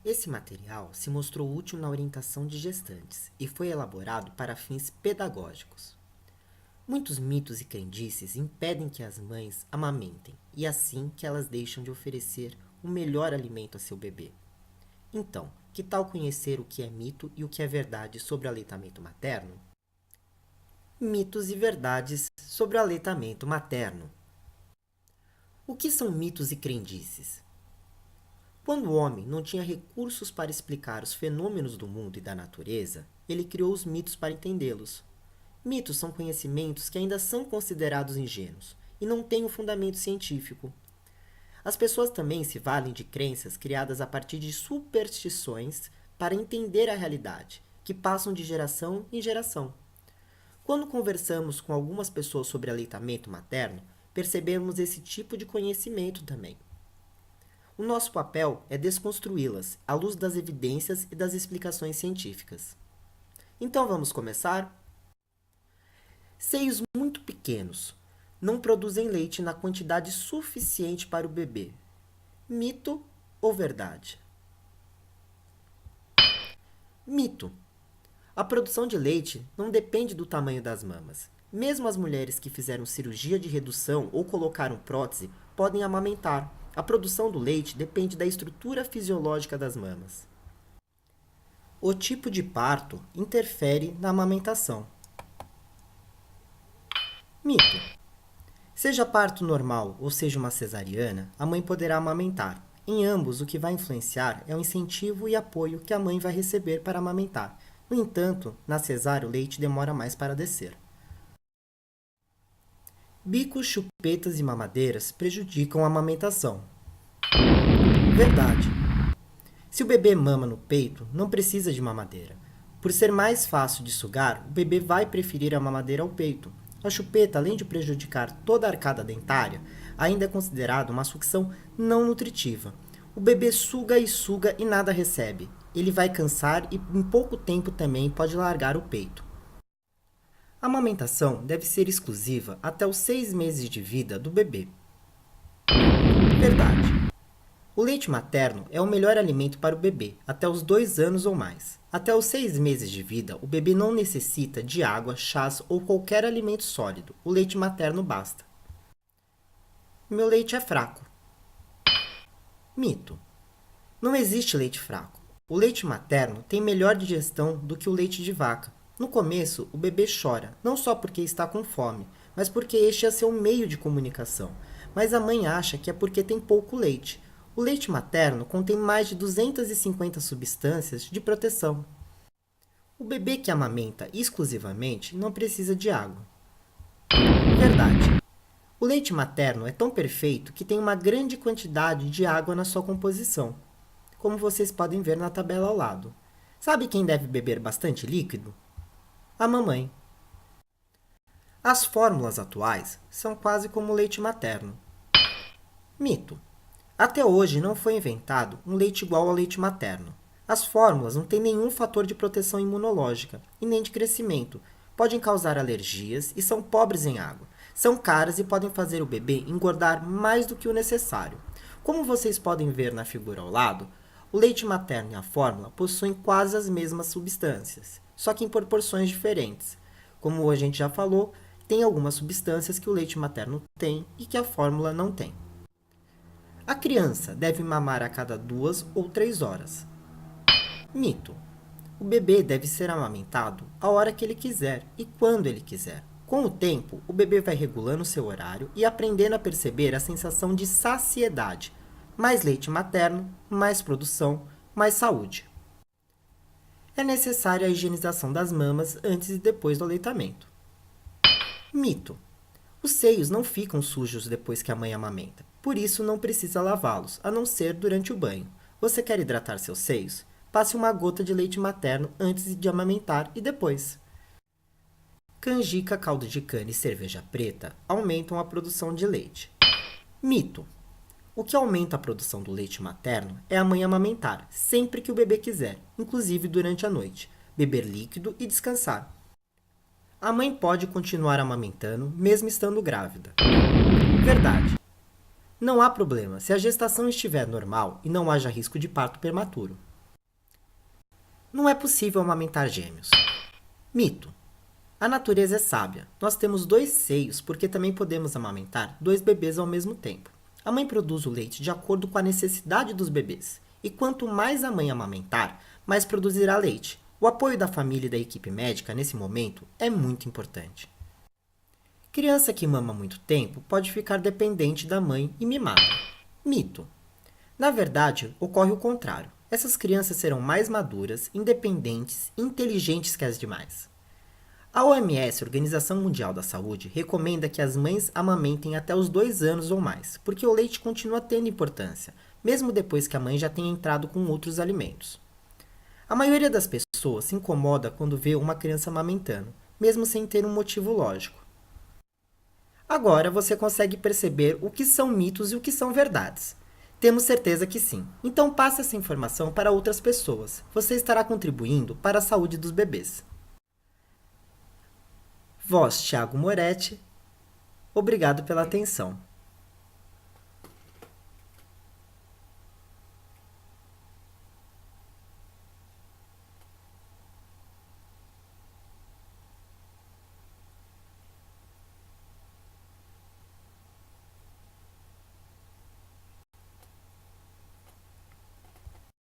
Esse material se mostrou útil na orientação de gestantes e foi elaborado para fins pedagógicos. Muitos mitos e crendices impedem que as mães amamentem e assim que elas deixam de oferecer o melhor alimento a seu bebê. Então, que tal conhecer o que é mito e o que é verdade sobre o aleitamento materno? Mitos e verdades sobre o aleitamento materno. O que são mitos e crendices? Quando o homem não tinha recursos para explicar os fenômenos do mundo e da natureza, ele criou os mitos para entendê-los. Mitos são conhecimentos que ainda são considerados ingênuos e não têm um fundamento científico. As pessoas também se valem de crenças criadas a partir de superstições para entender a realidade, que passam de geração em geração. Quando conversamos com algumas pessoas sobre aleitamento materno, percebemos esse tipo de conhecimento também. O nosso papel é desconstruí-las à luz das evidências e das explicações científicas. Então vamos começar? Seios muito pequenos não produzem leite na quantidade suficiente para o bebê. Mito ou verdade? Mito. A produção de leite não depende do tamanho das mamas. Mesmo as mulheres que fizeram cirurgia de redução ou colocaram prótese podem amamentar. A produção do leite depende da estrutura fisiológica das mamas. O tipo de parto interfere na amamentação. Mito. Seja parto normal ou seja uma cesariana, a mãe poderá amamentar. Em ambos, o que vai influenciar é o incentivo e apoio que a mãe vai receber para amamentar. No entanto, na cesárea o leite demora mais para descer. Bicos, chupetas e mamadeiras prejudicam a amamentação. Verdade. Se o bebê mama no peito, não precisa de mamadeira. Por ser mais fácil de sugar, o bebê vai preferir a mamadeira ao peito. A chupeta, além de prejudicar toda a arcada dentária, ainda é considerada uma sucção não nutritiva. O bebê suga e nada recebe. Ele vai cansar e em pouco tempo também pode largar o peito. A amamentação deve ser exclusiva até os 6 meses de vida do bebê. Verdade. O leite materno é o melhor alimento para o bebê, até os 2 anos ou mais. Até os 6 meses de vida, o bebê não necessita de água, chás ou qualquer alimento sólido. O leite materno basta. Meu leite é fraco. Mito. Não existe leite fraco. O leite materno tem melhor digestão do que o leite de vaca. No começo, o bebê chora, não só porque está com fome, mas porque este é seu meio de comunicação. Mas a mãe acha que é porque tem pouco leite. O leite materno contém mais de 250 substâncias de proteção. O bebê que amamenta exclusivamente não precisa de água. Verdade. O leite materno é tão perfeito que tem uma grande quantidade de água na sua composição, como vocês podem ver na tabela ao lado. Sabe quem deve beber bastante líquido? A mamãe. As fórmulas atuais são quase como o leite materno. Mito. Até hoje não foi inventado um leite igual ao leite materno. As fórmulas não têm nenhum fator de proteção imunológica e nem de crescimento. Podem causar alergias e são pobres em água. São caras e podem fazer o bebê engordar mais do que o necessário. Como vocês podem ver na figura ao lado, o leite materno e a fórmula possuem quase as mesmas substâncias, só que em proporções diferentes. Como a gente já falou, tem algumas substâncias que o leite materno tem e que a fórmula não tem. A criança deve mamar a cada 2 ou 3 horas. Mito. O bebê deve ser amamentado a hora que ele quiser e quando ele quiser. Com o tempo, o bebê vai regulando seu horário e aprendendo a perceber a sensação de saciedade. Mais leite materno, mais produção, mais saúde. É necessária a higienização das mamas antes e depois do aleitamento. Mito. Os seios não ficam sujos depois que a mãe amamenta, por isso não precisa lavá-los, a não ser durante o banho. Você quer hidratar seus seios? Passe uma gota de leite materno antes de amamentar e depois. Canjica, caldo de cana e cerveja preta aumentam a produção de leite. Mito. O que aumenta a produção do leite materno é a mãe amamentar, sempre que o bebê quiser, inclusive durante a noite, beber líquido e descansar. A mãe pode continuar amamentando, mesmo estando grávida. Verdade. Não há problema se a gestação estiver normal e não haja risco de parto prematuro. Não é possível amamentar gêmeos. Mito. A natureza é sábia. Nós temos 2 seios porque também podemos amamentar 2 bebês ao mesmo tempo. A mãe produz o leite de acordo com a necessidade dos bebês. E quanto mais a mãe amamentar, mais produzirá leite. O apoio da família e da equipe médica nesse momento é muito importante. Criança que mama muito tempo pode ficar dependente da mãe e mimada. Mito. Na verdade, ocorre o contrário. Essas crianças serão mais maduras, independentes e inteligentes que as demais. A OMS, Organização Mundial da Saúde, recomenda que as mães amamentem até os 2 anos ou mais, porque o leite continua tendo importância, mesmo depois que a mãe já tenha entrado com outros alimentos. A maioria das pessoas se incomoda quando vê uma criança amamentando, mesmo sem ter um motivo lógico. Agora você consegue perceber o que são mitos e o que são verdades. Temos certeza que sim. Então passe essa informação para outras pessoas. Você estará contribuindo para a saúde dos bebês. Voz Thiago Moretti. Obrigado pela atenção.